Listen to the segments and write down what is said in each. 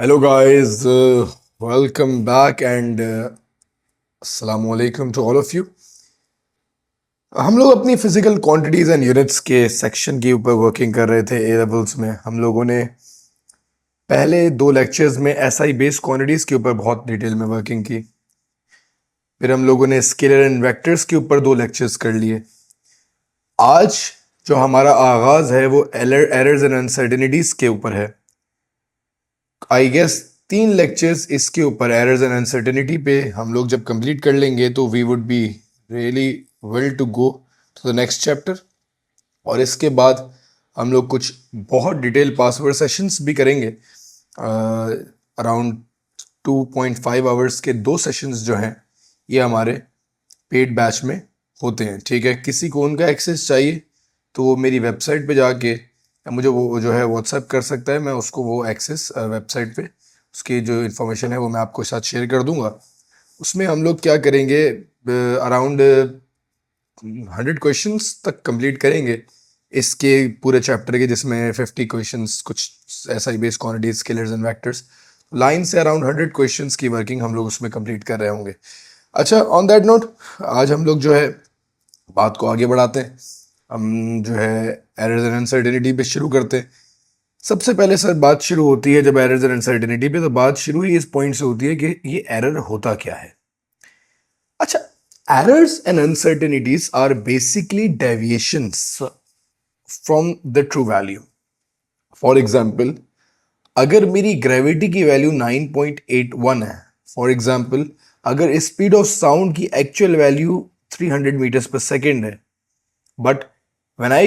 Hello guys, welcome back and assalamu alaikum to all of you. हम लोग अपनी physical quantities and units के section के ऊपर वर्किंग कर रहे थे ए लेवल्स में। हम लोगों ने पहले दो लेक्चर्स में एसआई बेस्ड क्वांटिटीज के ऊपर बहुत डिटेल में वर्किंग की। फिर हम लोगों ने स्केलर एंड वेक्टर्स के ऊपर दो लेक्चर्स कर लिए। आज जो हमारा आगाज है वो एरर्स एंड अनसर्टेनिटीज के ऊपर है। आई गेस 3 लेक्चर्स इसके ऊपर एरर्स एंड अनसर्टेनिटी पे हम लोग जब कंप्लीट कर लेंगे तो we would be really will to go to the next chapter. और इसके बाद हम लोग कुछ बहुत डिटेल पासवर्ड सेशंस भी करेंगे। अराउंड 2.5 आवर्स के 2 सेशंस जो हैं ये हमारे पेड बैच में होते हैं। ठीक है, किसी को उनका एक्सेस चाहिए तो वो मेरी वेबसाइट पे जाके मुझे वो जो है व्हाट्सएप कर सकता है। मैं उसको वो एक्सेस वेबसाइट पे उसकी जो इन्फॉर्मेशन है वो मैं आपको साथ शेयर कर दूंगा। उसमें हम लोग क्या करेंगे, अराउंड 100 क्वेश्चंस तक कंप्लीट करेंगे इसके पूरे चैप्टर के, जिसमें 50 क्वेश्चंस कुछ SI based quantities, scalars and vectors, line से अराउंड 100 क्वेश्चंस की वर्किंग हम लोग उसमें कंप्लीट कर रहे होंगे। अच्छा, ऑन दैट नोट आज हम लोग जो है बात को आगे बढ़ाते हैं। हम जो है एरर्स एंड अनसर्टेनिटी पे शुरू करते हैं। सबसे पहले सर बात शुरू होती है जब एरर्स एंड अनसर्टेनिटी पे, तो बात शुरू ही इस पॉइंट से होती है कि ये एरर होता क्या है। अच्छा, errors and uncertainties are basically deviations from the true value. For example, अगर मेरी ग्रेविटी की वैल्यू 9.81 है, फॉर एग्जाम्पल अगर स्पीड ऑफ साउंड की एक्चुअल वैल्यू 300 मीटर्स पर सेकेंड है, but when I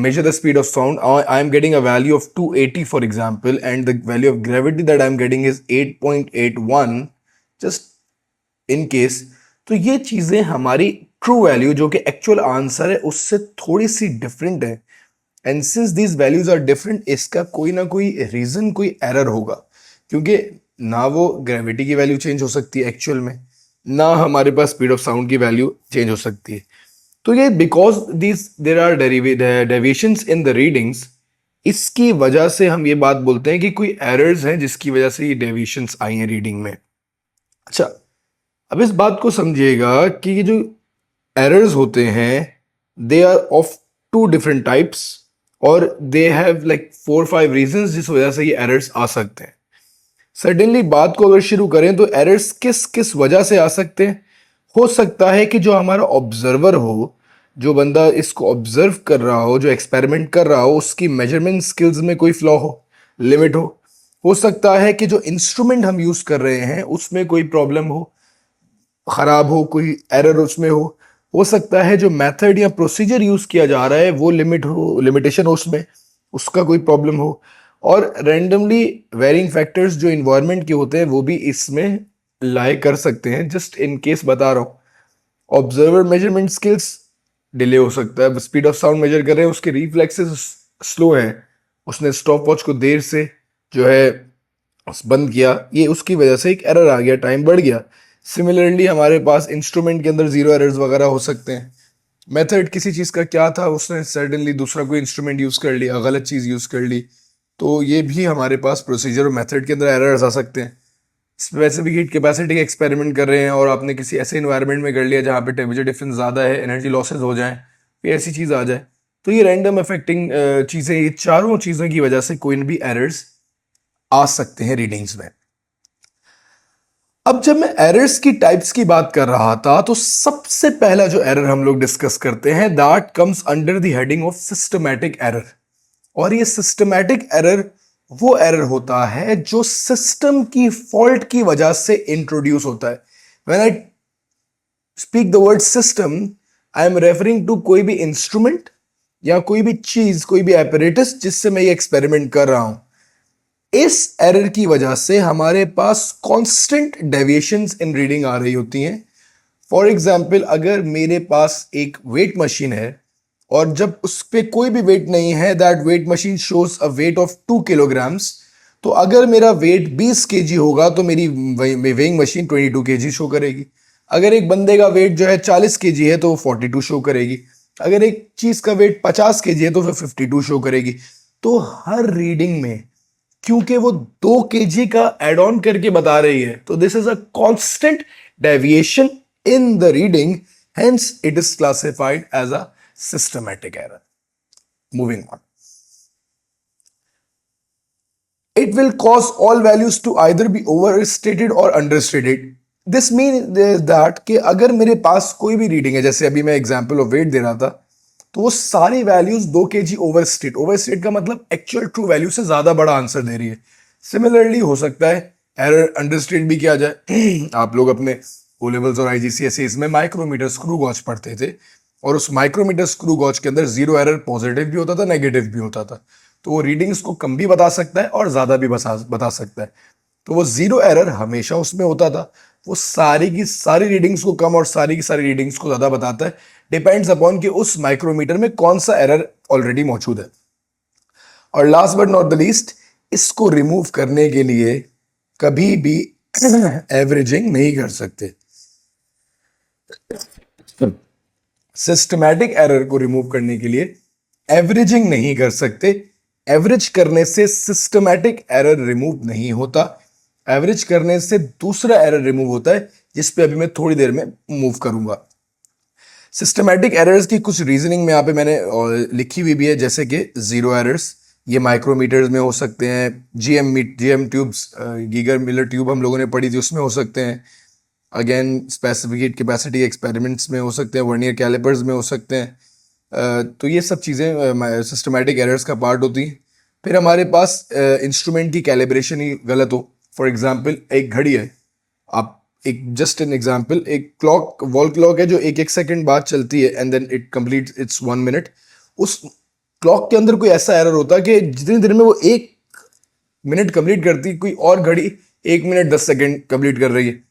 measure the speed of sound, I am getting a value of 280 for example, and the value of gravity that I am getting is 8.81 just in case। तो ये चीजें हमारी true value जो कि actual answer है उससे थोड़ी सी डिफरेंट है। And since these values are different, इसका कोई ना कोई रीजन, कोई एरर होगा, क्योंकि ना वो ग्रेविटी की वैल्यू चेंज हो सकती है एक्चुअल में, ना हमारे पास स्पीड ऑफ साउंड की वैल्यू चेंज हो सकती है। तो ये because this there are deviations in the readings, इसकी वजह से हम ये बात बोलते हैं कि कोई एरर्स हैं जिसकी वजह से ये डेविएशंस आई हैं रीडिंग में। अच्छा, अब इस बात को समझिएगा कि ये जो एरर्स होते हैं they are of 2 different types, और दे हैव लाइक 4-5 रीजंस जिस वजह से ये एरर्स आ सकते हैं। सडनली बात को अगर शुरू करें तो एरर्स किस किस वजह से आ सकते हैं। हो सकता है कि जो हमारा ऑब्जर्वर हो, जो बंदा इसको ऑब्जर्व कर रहा हो, जो एक्सपेरिमेंट कर रहा हो, उसकी मेजरमेंट स्किल्स में कोई फ्लॉ हो, लिमिट हो सकता है कि जो इंस्ट्रूमेंट हम यूज कर रहे हैं उसमें कोई प्रॉब्लम हो, खराब हो, कोई एरर उसमें हो सकता है जो मेथड या प्रोसीजर यूज किया जा रहा है वो लिमिटेशन हो उसमें, उसका कोई प्रॉब्लम हो। और रैंडमली वेरिंग फैक्टर्स जो इन्वायरमेंट के होते हैं वो भी इसमें लाई कर सकते हैं। जस्ट इन केस बता रहा हूँ, ऑब्जर्वर मेजरमेंट स्किल्स डिले हो सकता है। स्पीड ऑफ साउंड मेजर कर रहे हैं, उसके रिफ्लेक्सेस स्लो हैं, उसने स्टॉप वॉच को देर से जो है बंद किया, ये उसकी वजह से एक एरर आ गया, टाइम बढ़ गया। सिमिलरली हमारे पास इंस्ट्रूमेंट के अंदर 0 एरर्स वगैरह हो सकते हैं। मेथड किसी चीज़ का क्या था, उसने सडनली दूसरा कोई इंस्ट्रूमेंट यूज़ कर लिया, गलत चीज़ यूज़ कर ली, तो ये भी हमारे पास प्रोसीजर और मेथड के अंदर एरर्स आ सकते हैं। स्पेसिफिक हीट कैपेसिटी का एक्सपेरिमेंट कर रहे हैं और आपने किसी ऐसे इन्वायरमेंट में कर लिया जहाँ पे टेम्परेचर डिफरेंस ज़्यादा है, एनर्जी लॉसेज हो जाए, फिर ऐसी चीज़ आ जाए, तो ये रैंडम अफेक्टिंग चीज़ें, ये चारों चीज़ों की वजह से कोई भी एरर्स आ सकते हैं रीडिंग्स में। अब जब मैं एरर्स की टाइप्स की बात कर रहा था तो सबसे पहला जो एरर हम लोग डिस्कस करते हैं that comes under the heading of systematic error. और ये सिस्टमैटिक एरर वो एरर होता है जो सिस्टम की फॉल्ट की वजह से इंट्रोड्यूस होता है। When I speak the word system, I am referring to कोई भी इंस्ट्रूमेंट या कोई भी चीज, कोई भी एपरेटस जिससे मैं ये एक्सपेरिमेंट कर रहा हूं। इस एरर की वजह से हमारे पास कांस्टेंट डेविएशंस इन रीडिंग आ रही होती हैं। फॉर एग्जाम्पल, अगर मेरे पास एक वेट मशीन है और जब उस पर कोई भी वेट नहीं है, that weight machine shows a weight of 2 kilograms, तो अगर मेरा वेट 20 केजी होगा तो मेरी वेइंग मशीन 22 केजी शो करेगी। अगर एक बंदे का वेट जो है 40 केजी है तो वो 42 शो करेगी। अगर एक चीज का वेट 50 केजी है तो फिर 52 शो करेगी। तो हर रीडिंग में क्योंकि वो 2 kg का एड ऑन करके बता रही है, तो this is a constant deviation in the reading, hence it is classified as a systematic error. Moving on. It will cause all values to either be overstated or understated. This means that कि अगर मेरे पास कोई भी reading है, जैसे अभी मैं example of weight दे रहा था, तो वो सारी वैल्यूज 2 kg ओवरस्टेट का मतलब एक्चुअल ट्रू वैल्यू से ज्यादा बड़ा आंसर दे रही है. सिमिलरली हो सकता है एरर अंडरस्टेट भी किया जाए. आप लोग अपने ओ लेवल्स और IGCSE में माइक्रोमीटर स्क्रू गॉज पढ़ते थे, और उस माइक्रोमीटर स्क्रू गॉज के अंदर 0 एरर पॉजिटिव भी होता था, नेगेटिव भी होता था. तो वो रीडिंग्स को कम भी बता सकता है और ज्यादा भी बता सकता है. तो वो 0 एरर हमेशा उसमें होता था. वो सारी की सारी रीडिंग्स को कम और सारी की सारी रीडिंग्स को ज्यादा बताता है. डिपेंड्स अपॉन कि उस माइक्रोमीटर में कौन सा एरर ऑलरेडी मौजूद है. और last but not the least, इसको रिमूव करने के लिए कभी भी एवरेजिंग नहीं कर सकते. सिस्टमैटिक एरर को रिमूव करने के लिए एवरेजिंग नहीं कर सकते. एवरेज करने से सिस्टमैटिक एरर रिमूव नहीं होता. एवरेज करने से दूसरा एरर रिमूव होता है, जिस पे अभी मैं थोड़ी देर में मूव करूंगा. सिस्टमैटिक एरर्स की कुछ रीजनिंग में यहाँ पे मैंने लिखी हुई भी है, जैसे कि 0 एरर्स, ये माइक्रोमीटर्स में हो सकते हैं. GM tubes, Geiger Miller tube हम लोगों ने पढ़ी थी, उसमें हो सकते हैं. अगेन स्पेसिफिक कैपेसिटी एक्सपेरिमेंट्स में हो सकते हैं, वर्नियर कैलिपर्स में हो सकते हैं. तो ये सब चीज़ें सिस्टमैटिक एरर्स का पार्ट होती हैं. फिर हमारे पास इंस्ट्रूमेंट की कैलिब्रेशन ही गलत हो. फॉर एग्जांपल एक घड़ी है, आप एक जस्ट एन एग्जांपल, एक क्लॉक, वॉल क्लॉक है जो 1 सेकंड बाद चलती है and then it complete its 1 minute. उस क्लॉक के अंदर कोई ऐसा एरर होता है कि जितनी देर में वो 1 मिनट कंप्लीट करती, कोई और घड़ी 1 मिनट 10 सेकंड कंप्लीट कर रही है.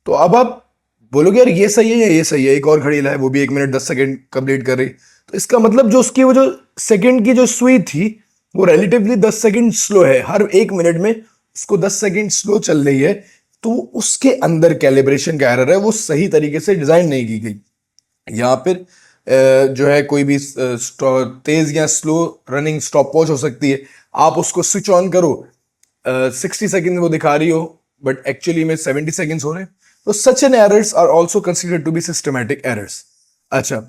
तो अब आप बोलोगे यार ये सही है या ये सही है, एक और घड़ी लाए वो भी 1 मिनट 10 सेकंड कंप्लीट कर रही. तो इसका मतलब जो उसकी वो जो सेकंड की जो सुई थी वो रिलेटिवली 10 सेकंड स्लो है. हर 1 मिनट में उसको 10 सेकंड स्लो चल रही है. तो उसके अंदर कैलिब्रेशन का एरर है, वो सही तरीके से डिजाइन नहीं की गई. या फिर जो है कोई भी तेज या स्लो रनिंग स्टॉप वॉच हो सकती है, आप उसको स्विच ऑन करो, 60 सेकंड वो दिखा रही हो बट एक्चुअली में 70 सेकंड्स हो रहे हैं. तो such an errors are also considered to be systematic errors. अच्छा,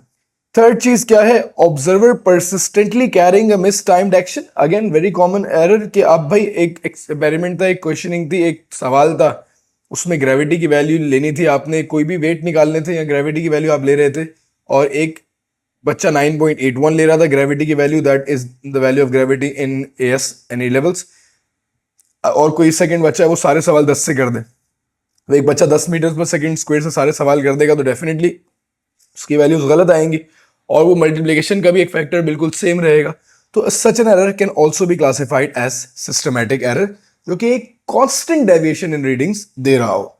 थर्ड चीज क्या है? Observer persistently carrying a miss timed action. Again very common error कि आप भाई एक एक्सपेरिमेंट था, एक क्वेश्चनिंग थी, एक सवाल था, उसमें ग्रेविटी की वैल्यू लेनी थी, आपने कोई भी वेट निकालने थे या ग्रेविटी की वैल्यू आप ले रहे थे, और एक बच्चा 9.81 ले रहा था ग्रेविटी की value, that is the value of gravity in AS and A levels. और कोई सेकंड बच्चा है वो सारे सवाल 10 से कर दे. तो एक बच्चा 10 मीटर पर सेकंड स्क्वायर से सारे सवाल कर देगा, तो डेफिनेटली उसकी वैल्यूज गलत आएंगी, और वो मल्टीप्लिकेशन का भी एक फैक्टर बिल्कुल सेम रहेगा. तो such an error can also be classified as systematic error, जो कि एक कांस्टेंट डेविएशन इन रीडिंग्स दे रहा हो.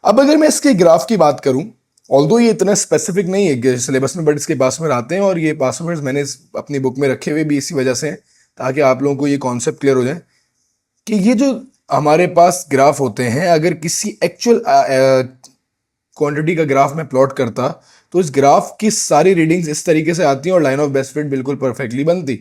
अब अगर मैं इसके ग्राफ की बात करूं, ऑल्दो ये इतना स्पेसिफिक नहीं है सिलेबस में, बट इसके पासवर्ड आते हैं, और ये पासवर्ड्स मैंने अपनी बुक में रखे हुए भी इसी वजह से हैं, ताकि आप लोगों को ये कॉन्सेप्ट क्लियर हो जाए कि ये जो हमारे पास ग्राफ होते हैं, अगर किसी एक्चुअल क्वांटिटी का ग्राफ में प्लॉट करता, तो इस ग्राफ की सारी रीडिंग्स इस तरीके से आती हैं और लाइन ऑफ बेस्ट फिट बिल्कुल परफेक्टली बनती.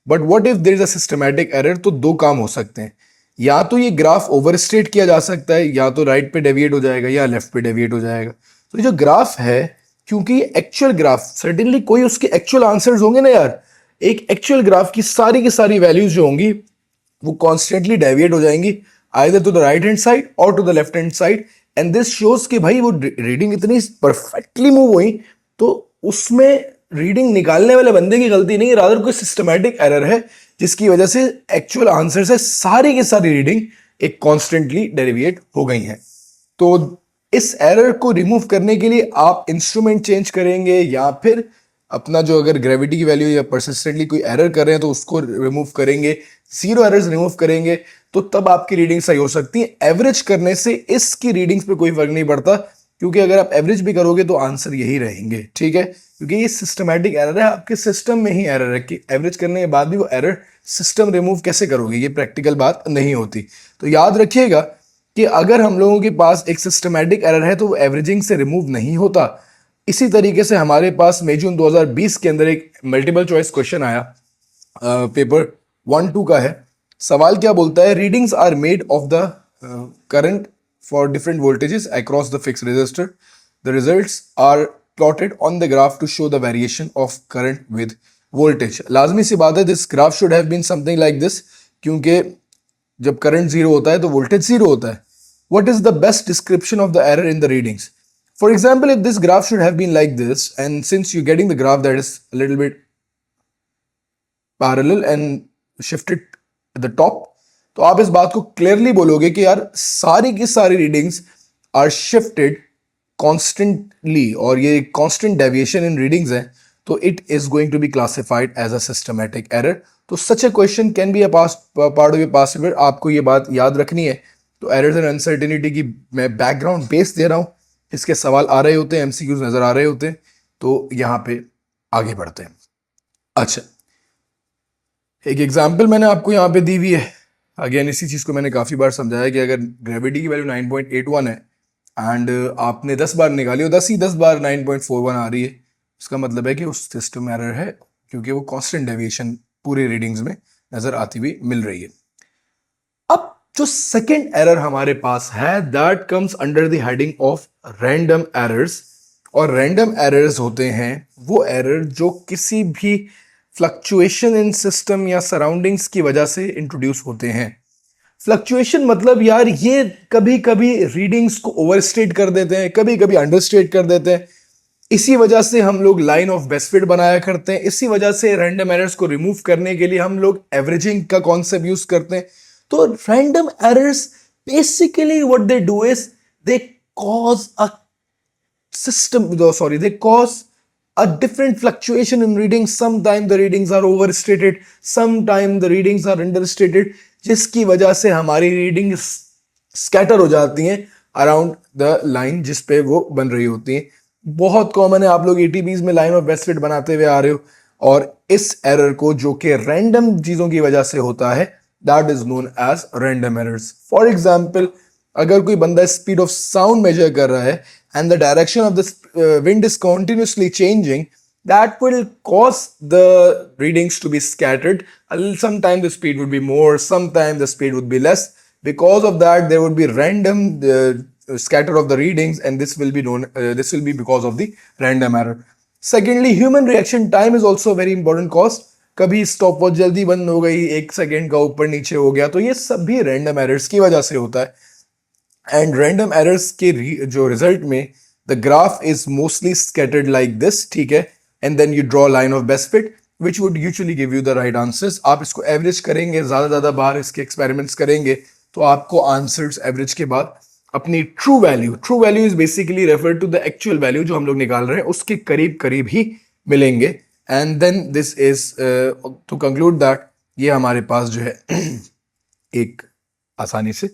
But what if there is a systematic error? तो दो काम हो सकते हैं. या तो ये ग्राफ ओवरस्टेट किया जा सकता है, या तो राइट पे डेविएट हो जाएगा या लेफ्ट पे डेविएट हो जाएगा. तो ये जो ग्राफ है, क्योंकि ये एक्चुअल ग्राफ, सर्टेनली कोई उसके एक्चुअल आंसर्स होंगे ना यार, एक एक्चुअल ग्राफ की सारी वैल्यूज जो होंगी वो कॉन्स्टेंटली डेविएट हो जाएंगी, either to the right hand side और to the left hand side. And this shows कि भाई वो रीडिंग इतनी परफेक्टली मूव हुई, तो उसमें रीडिंग निकालने वाले बंदे की गलती नहीं है, रादर कोई सिस्टमैटिक एरर है, जिसकी वजह से एक्चुअल आंसर से सारी की सारी रीडिंग एक कॉन्स्टेंटली डेविएट हो गई है. तो इस एरर को रिमूव करने के लिए आप इंस्ट्रूमेंट चेंज करेंगे, या फिर अपना जो अगर ग्रेविटी की वैल्यू या परसिस्टेंटली कोई एरर कर रहे हैं तो उसको रिमूव करेंगे, 0 एरर्स रिमूव करेंगे, तो तब आपकी रीडिंग सही हो सकती है. एवरेज करने से इसकी रीडिंग्स पे कोई फर्क नहीं पड़ता, क्योंकि अगर आप एवरेज भी करोगे तो आंसर यही रहेंगे. ठीक है, क्योंकि ये सिस्टमैटिक एरर है, आपके सिस्टम में ही एरर है कि एवरेज करने के बाद भी वो एरर सिस्टम रिमूव कैसे करोगे, ये प्रैक्टिकल बात नहीं होती. तो याद रखिएगा कि अगर हम लोगों के पास एक सिस्टमैटिक एरर है तो वो एवरेजिंग से रिमूव नहीं होता. इसी तरीके से हमारे पास मई जून 2020 के अंदर एक मल्टीपल चॉइस क्वेश्चन आया, पेपर 1-2 का है, सवाल क्या बोलता है, readings are made of the current for different voltages across the fix resistor, the results are plotted on the graph to show the variation of current with voltage. लाजमी सी बात है, this graph should have been something like this, क्योंकि जब current zero होता है तो voltage zero होता है। What is the best description of the error in the readings? For example, if this graph should have been like this, and since you're getting the graph that is a little bit parallel and shifted at the top, तो आप इस बात को clearly बोलोगे कि यार सारी की सारी readings are shifted constantly और ये constant deviation in readings है, तो it is going to be classified as a systematic error. तो such a question can be a part of your past paper. आपको ये बात याद रखनी है। तो एरर्स एंड अनसर्टेनिटी की मैं बैकग्राउंड बेस दे रहा हूँ, इसके सवाल आ रहे होते हैं, एमसीक्यूज नजर आ रहे होते हैं, तो यहाँ पे आगे बढ़ते हैं। अच्छा, एक एग्जांपल मैंने आपको यहाँ पे दी हुई है। अगेन इसी चीज़ को मैंने काफ़ी बार समझाया कि अगर ग्रेविटी की वैल्यू 9.81 है एंड आपने 10 बार निकाली और 10 बार 9.41 आ रही है, इसका मतलब है कि उस सिस्टम एरर है, क्योंकि वो कांस्टेंट डेविएशन पूरे रीडिंग्स में नज़र आती हुई मिल रही है। अब जो सेकेंड एरर हमारे पास है, that comes under the heading of random errors. और रैंडम एरर्स होते हैं वो एरर जो किसी भी फ्लक्चुएशन इन सिस्टम या सराउंडिंग्स की वजह से इंट्रोड्यूस होते हैं। फ्लक्चुएशन मतलब यार ये कभी कभी रीडिंग्स को ओवरस्टेट कर देते हैं, कभी कभी अंडरस्टेट कर देते हैं। इसी वजह से हम लोग लाइन ऑफ बेस्ट फिट बनाया करते हैं। इसी वजह से रैंडम एरर्स को रिमूव करने के लिए हम लोग एवरेजिंग का कॉन्सेप्ट यूज करते हैं। तो random errors basically what they do is they cause a different fluctuation in readings. Sometimes the readings are overstated, sometimes the readings are understated, जिसकी वजह से हमारी रीडिंग स्कैटर हो जाती हैं अराउंड द लाइन जिस पे वो बन रही होती हैं। बहुत कॉमन है, आप लोग एटीबीज में लाइन ऑफ बेस्ट फिट बनाते हुए आ रहे हो, और इस एरर को जो कि रैंडम चीजों की वजह से होता है, that is known as random errors. For example, अगर कोई बंदा स्पीड ऑफ साउंड मेजर कर रहा है and the direction of the wind is continuously changing, that will cause the readings to be scattered. Sometimes the speed would be more, sometimes the speed would be less. Because of that, there would be random scatter of the readings, and this will be because of the random error. Secondly, human reaction time is also a very important cause. कभी stop watch जल्दी बंद हो गई, 1 second का ऊपर नीचे हो गया, तो ये सब भी रैंडम एरर्स की वजह से होता है। एंड रैंडम एरर्स के जो रिजल्ट में the graph is mostly scattered like this, ठीक है, and then you draw line of best fit which would usually give you the right answers. आप इसको एवरेज करेंगे, ज़्यादा बार इसके एक्सपेरिमेंट्स करेंगे, तो आपको आंसर्स एवरेज के बाद अपनी true value is basically refer to the actual value जो हम लोग निकाल रहे हैं, उसके करीब ही मिलेंगे। And then this is to conclude that ये हमारे पास जो है एक आसानी से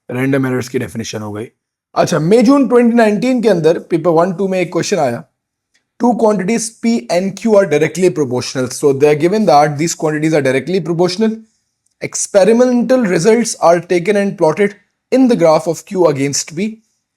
रैंडम एरर्स की डेफिनेशन हो गई। अच्छा, मई जून 2019 के अंदर पेपर 1-2 में एक क्वेश्चन आया, two quantities P and Q are directly proportional. So they are given that these quantities are directly proportional. Experimental results are taken and plotted in the graph of Q against P.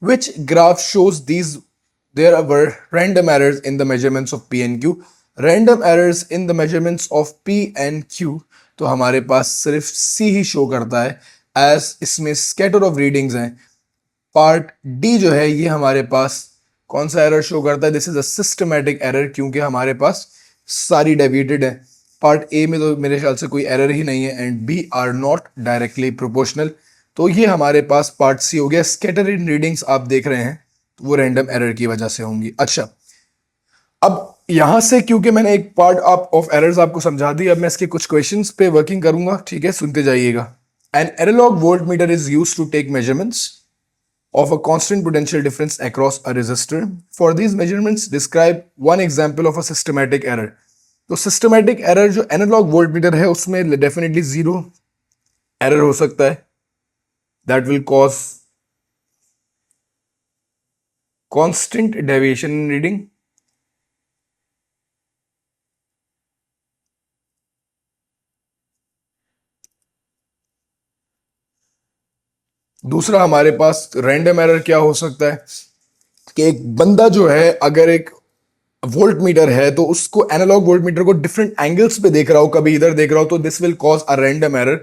Which graph shows there were random errors in the measurements of P and Q? Random errors in the measurements of P and Q तो हमारे पास सिर्फ C ही show करता है, as इसमें scatter of readings हैं। Part D जो है ये हमारे पास कौन सा एरर शो करता है? This is a systematic error, क्योंकि हमारे पास सारी डेविएटेड है। पार्ट ए में तो मेरे ख्याल से कोई एरर ही नहीं है, and B are not directly proportional. तो ये हमारे पास पार्ट सी हो गया। स्कैटर इन रीडिंग्स आप देख रहे हैं तो वो रैंडम एरर की वजह से होंगी। अच्छा, अब यहां से क्योंकि मैंने एक पार्ट ऑफ एरर्स आपको समझा दी, अब मैं इसके कुछ क्वेश्चंस पे वर्किंग करूंगा, ठीक है, सुनते जाइएगा। An analogue voltmeter is used to take measurements of a constant potential difference across a resistor. For these measurements, describe one example of a systematic error. तो systematic error जो analog voltmeter है उसमें definitely zero error हो सकता है, that will cause constant deviation in reading. दूसरा हमारे पास random error क्या हो सकता है कि एक बंदा जो है अगर एक वोल्ट मीटर है तो उसको एनालॉग वोल्ट मीटर को डिफरेंट एंगल्स पे देख रहा हो, कभी इधर देख रहा हो, तो this will cause a random error.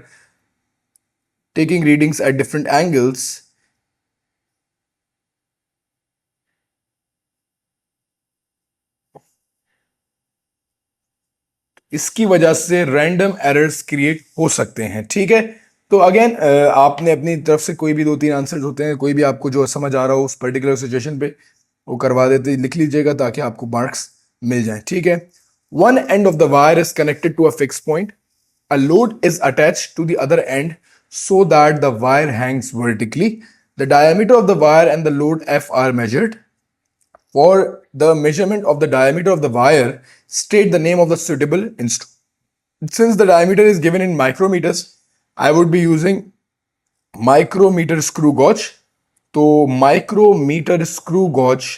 taking readings at different angles इसकी वजह से रैंडम एरर्स क्रिएट हो सकते हैं। ठीक है, तो अगेन आपने अपनी तरफ से कोई भी 2-3 आंसर्स होते हैं, कोई भी आपको जो समझ आ रहा हो उस पर्टिकुलर सिचुएशन पे वो करवा देते लिख लीजिएगा ताकि आपको मार्क्स मिल जाए। ठीक है, one end of the wire is connected to a fix point, a load is attached to the other end so that the wire hangs vertically. The diameter of the wire and the load F are measured. For the measurement of the diameter of the wire, state the name of the suitable instrument. Since the diameter is given in micrometers, I would be using micrometer screw gauge. So micrometer screw gauge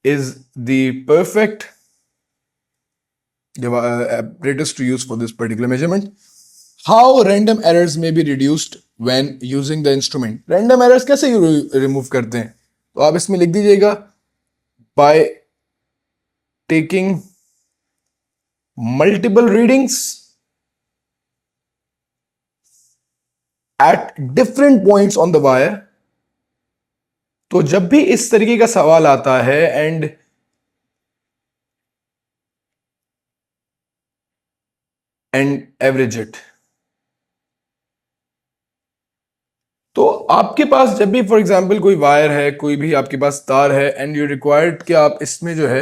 is the perfect apparatus to use for this particular measurement. How random errors may be reduced when using the instrument. Random errors कैसे remove करते हैं? तो आप इसमें लिख दीजिएगा by taking multiple readings at different points on the wire. तो जब भी इस तरीके का सवाल आता है and average it, तो आपके पास जब भी फॉर एग्जांपल कोई वायर है, कोई भी आपके पास तार है एंड यू रिक्वायर्ड कि आप इसमें जो है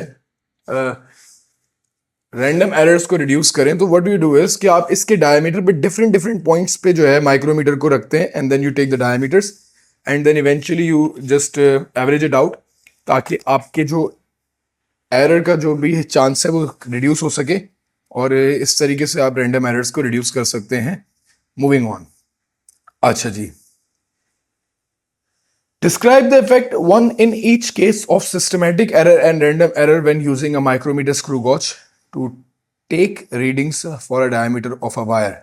रैंडम एरर्स को रिड्यूस करें, तो व्हाट यू डू इज कि आप इसके डायमीटर पे डिफरेंट डिफरेंट पॉइंट्स पे जो है माइक्रोमीटर को रखते हैं and then you take the diameters and then eventually you just average it out ताकि आपके जो एरर का जो भी चांस है वो रिड्यूस हो सके और इस तरीके से आप रैंडम एरर्स को रिड्यूस कर सकते हैं। Moving on. अच्छा जी, describe the effect one in each case of systematic error and random error when using a micrometer screw gauge to take readings for a diameter of a wire.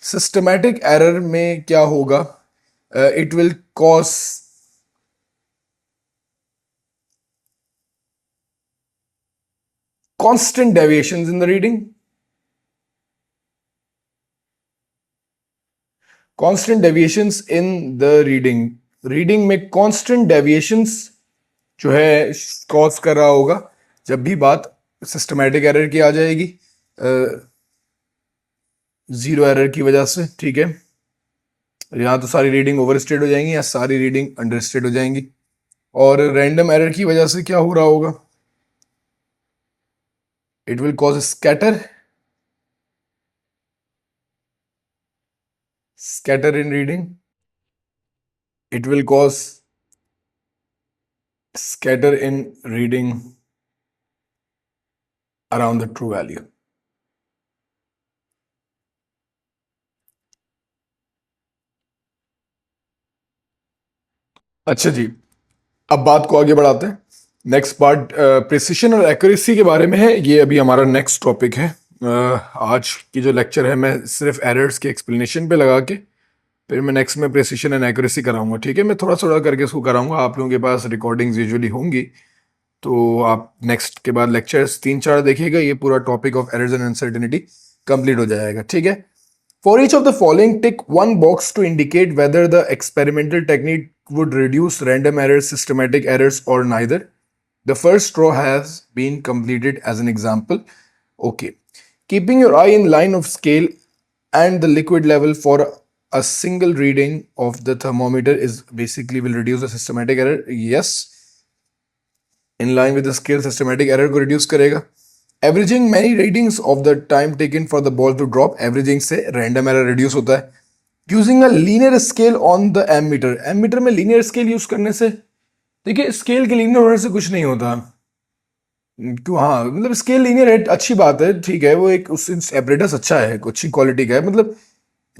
Systematic error में क्या होगा? It will cause constant deviations in the reading. Constant deviations in the reading में constant deviations जो है cause कर रहा होगा जब भी बात सिस्टमैटिक एरर की आ जाएगी, जीरो एरर की वजह से। ठीक है, यहाँ तो सारी रीडिंग ओवर स्टेट हो जाएंगी या सारी रीडिंग अंडर स्टेट हो जाएंगी। और रैंडम एरर की वजह से क्या हो रहा होगा? It will cause scatter in reading, it will cause scatter in reading around the true value. अच्छा जी, अब बात को आगे बढ़ाते हैं। नेक्स्ट पार्ट प्रिसिशन और एक्यूरेसी के बारे में है। ये अभी हमारा नेक्स्ट टॉपिक है। आज की जो लेक्चर है मैं सिर्फ एरर्स के एक्सप्लेनेशन पे लगा के फिर मैं नेक्स्ट में प्रिसिशन एंड एक्यूरेसी कराऊंगा। ठीक है, मैं थोड़ा थोड़ा करके इसको कराऊंगा। आप लोगों के पास रिकॉर्डिंग्स यूजुअली होंगी तो आप नेक्स्ट के बाद लेक्चर्स 3-4 देखिएगा, ये पूरा topic of errors and uncertainty complete हो जाएगा। ठीक है, for each of the following tick one box to indicate whether the experimental technique would reduce random errors, systematic errors, or neither. The first row has been completed as an example. Okay. Keeping your eye in line of scale and the liquid level for a single reading of the thermometer is basically will reduce the systematic error. Yes. In line with the scale, systematic error को reduce करेगा. Averaging many readings of the time taken for the ball to drop. Averaging से random error reduce होता है. Using a linear scale on the ammeter. Ammeter में linear scale use करने से देखिए scale के लीनियर होने से कुछ नहीं होता क्यों? हाँ, मतलब स्केल लीनियर है, अच्छी बात है, ठीक है, वो एक उस एपरेटस अच्छा है, अच्छी क्वालिटी का है, मतलब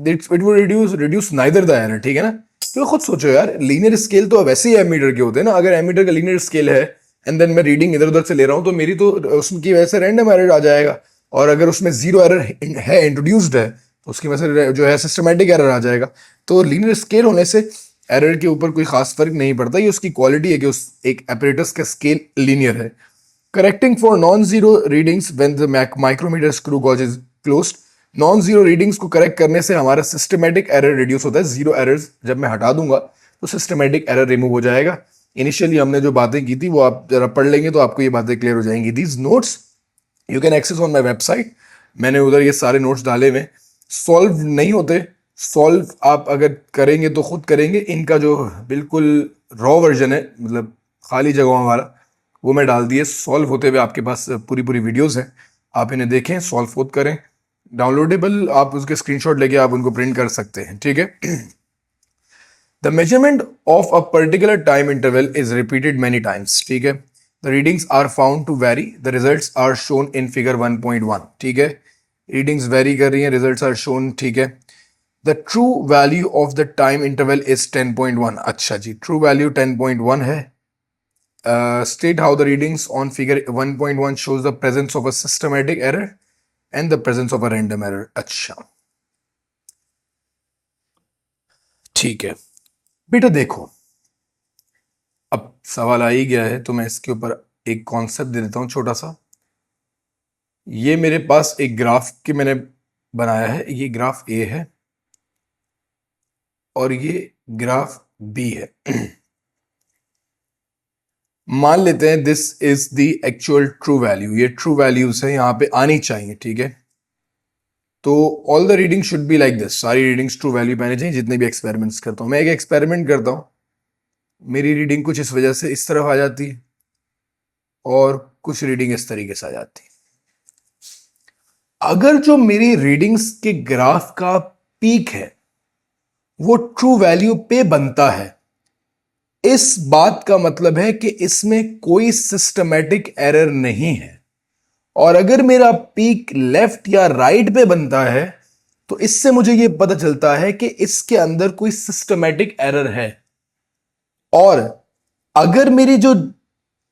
it will reduce neither the error. ठीक है ना, तो खुद सोचो यार, लीनियर स्केल तो वैसे ही एमीटर के होते हैं ना। अगर एमीटर का लीनियर स्केल है एंड देन मैं रीडिंग इधर उधर से ले रहा हूँ तो मेरी तो उसकी वजह से रैंडम एरर आ जाएगा, और अगर उसमें जीरो एरर है, इंट्रोड्यूस्ड है, तो उसकी वजह से जो है सिस्टमैटिक एरर आ जाएगा। तो लीनियर स्केल होने से एरर के ऊपर कोई खास फर्क नहीं पड़ता, ये उसकी क्वालिटी है कि उस एक एपरेटस का स्केल लीनियर है। Correcting for non zero readings when the micrometer screw gauge is closed. Non zero readings को करेक्ट करने से हमारा सिस्टमेटिक एरर रिड्यूस होता है। जीरो एरर्स जब मैं हटा दूंगा तो सिस्टमेटिक एरर रिमूव हो जाएगा। इनिशियली हमने जो बातें की थी वो आप जरा पढ़ लेंगे तो आपको ये बातें क्लियर हो जाएंगी। These notes you can access on my website. मैंने उधर ये सारे नोट्स डाले हुए। सॉल्व नहीं होते, सॉल्व आप अगर करेंगे तो खुद करेंगे। इनका जो बिल्कुल रॉ वर्जन है, मतलब खाली जगहों वाला, वो मैं डाल दिए। सॉल्व होते हुए आपके पास पूरी पूरी वीडियोस हैं, आप इन्हें देखें, सॉल्व खुद करें। डाउनलोडेबल, आप उसके स्क्रीनशॉट लेके आप उनको प्रिंट कर सकते हैं, ठीक है। The measurement of a particular time interval is repeated many times, ठीक है। The readings are found to vary, the results are shown in figure 1.1, ठीक है। रीडिंग्स वेरी कर रही हैं, रिजल्ट्स आर शोन, ठीक है। The true value of the time interval is 10.1। अच्छा जी, ट्रू वैल्यू 10.1 है। State how the readings on figure 1.1 shows the presence of a systematic error and the presence of a random error। अच्छा, ठीक है बेटा। देखो, अब सवाल आ ही गया है तो मैं इसके ऊपर एक कॉन्सेप्ट दे देता हूं छोटा सा। ये मेरे पास एक ग्राफ के मैंने बनाया है। ये ग्राफ ए है और ये ग्राफ बी है। मान लेते हैं this is the actual true value. ये ट्रू वैल्यूज है, यहां पे आनी चाहिए, ठीक है। तो all the reading should be like this. सारी रीडिंग्स ट्रू वैल्यू पे आनी चाहिए जितने भी एक्सपेरिमेंट्स करता हूं मैं। एक एक्सपेरिमेंट करता हूं, मेरी रीडिंग कुछ इस वजह से इस तरफ आ जाती है और कुछ रीडिंग इस तरीके से आ जाती है। अगर जो मेरी रीडिंग्स के ग्राफ का पीक है वो ट्रू वैल्यू पे बनता है, इस बात का मतलब है कि इसमें कोई सिस्टमैटिक एरर नहीं है। और अगर मेरा पीक लेफ्ट या राइट पे बनता है तो इससे मुझे यह पता चलता है कि इसके अंदर कोई सिस्टमैटिक एरर है। और अगर मेरी जो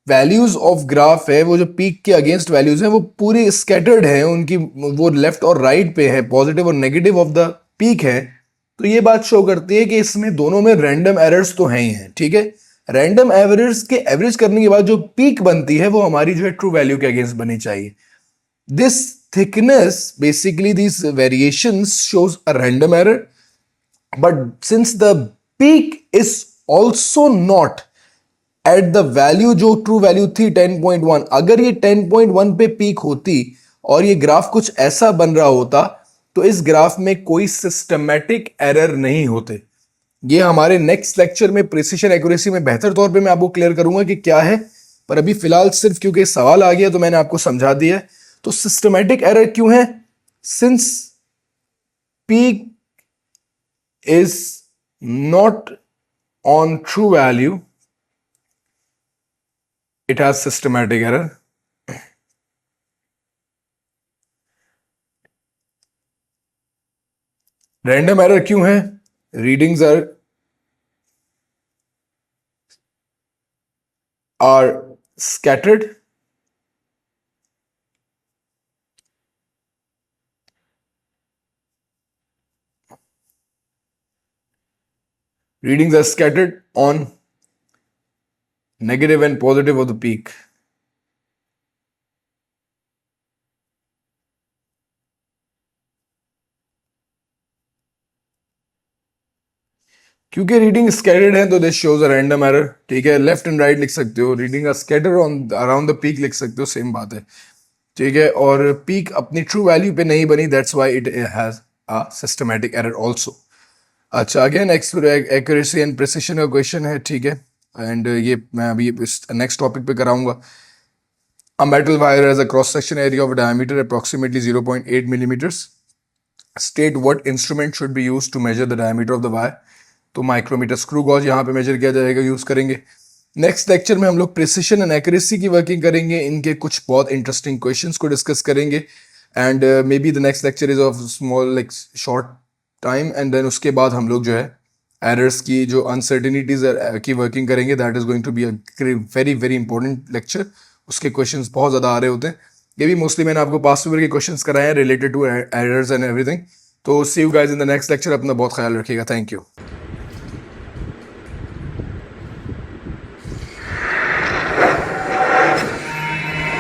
वैल्यूज ऑफ ग्राफ है, वो जो पीक के अगेंस्ट वैल्यूज हैं, वो पूरी स्कैटर्ड है, उनकी वो लेफ्ट और राइट पे है, पॉजिटिव और नेगेटिव ऑफ द पीक है, तो ये बात शो करती है कि इसमें दोनों में रैंडम एरर्स तो हैं ही हैं, ठीक है। रैंडम एवरेज के एवरेज करने के बाद जो पीक बनती है वो हमारी जो है ट्रू वैल्यू के अगेंस्ट बनी चाहिए। This thickness, basically this variations shows a random error, but since the peak is also not at the value जो ट्रू वैल्यू थी 10.1, अगर ये 10.1 पे पीक होती और ये ग्राफ कुछ ऐसा बन रहा होता तो इस ग्राफ में कोई सिस्टमैटिक एरर नहीं होते। ये हमारे नेक्स्ट लेक्चर में प्रिसिशन एक्यूरेसी में बेहतर तौर पे मैं आपको क्लियर करूंगा कि क्या है, पर अभी फिलहाल सिर्फ क्योंकि सवाल आ गया तो मैंने आपको समझा दिया है। तो सिस्टमैटिक एरर क्यों है? Since peak is not on true value, it has systematic error। Random error क्यों है? Readings are scattered, readings are scattered on negative and positive of the peak। क्योंकि रीडिंग स्कैटर्ड है तो this shows a random error, ठीक है। Left and right लिख सकते हो, reading are scattered on around the peak लिख सकते हो, सेम बात है, ठीक है। और पीक अपनी ट्रू वैल्यू पे नहीं बनी, that's why it has a systematic error also. अच्छा, अगेन एक्यूरेसी एंड प्रिसिशन का क्वेश्चन है, ठीक है। एंड ये मैं अभी नेक्स्ट टॉपिक पे कराऊंगा। A metal wire has a cross-section area of diameter approximately 0.8 millimeters. State what instrument should be used to measure the diameter of the wire। तो माइक्रोमीटर, स्क्रू गॉज यहाँ पे मेजर किया जाएगा, यूज करेंगे। Next lecture में हम लोग precision and accuracy की वर्किंग करेंगे, इनके कुछ बहुत इंटरेस्टिंग क्वेश्चंस को डिस्कस करेंगे। And maybe the next lecture is of small like short time, and then उसके बाद हम लोग जो है एरर्स की जो अनसर्टिनिटीज की वर्किंग करेंगे। That is going to be a very very important lecture. उसके क्वेश्चंस बहुत ज़्यादा आ रहे होते हैं। ये भी मोस्टली मैंने आपको पास्ट पेपर के क्वेश्चंस कराए हैं related to errors and everything. तो see you guys in the next lecture. अपना बहुत ख्याल रखिएगा। Thank you.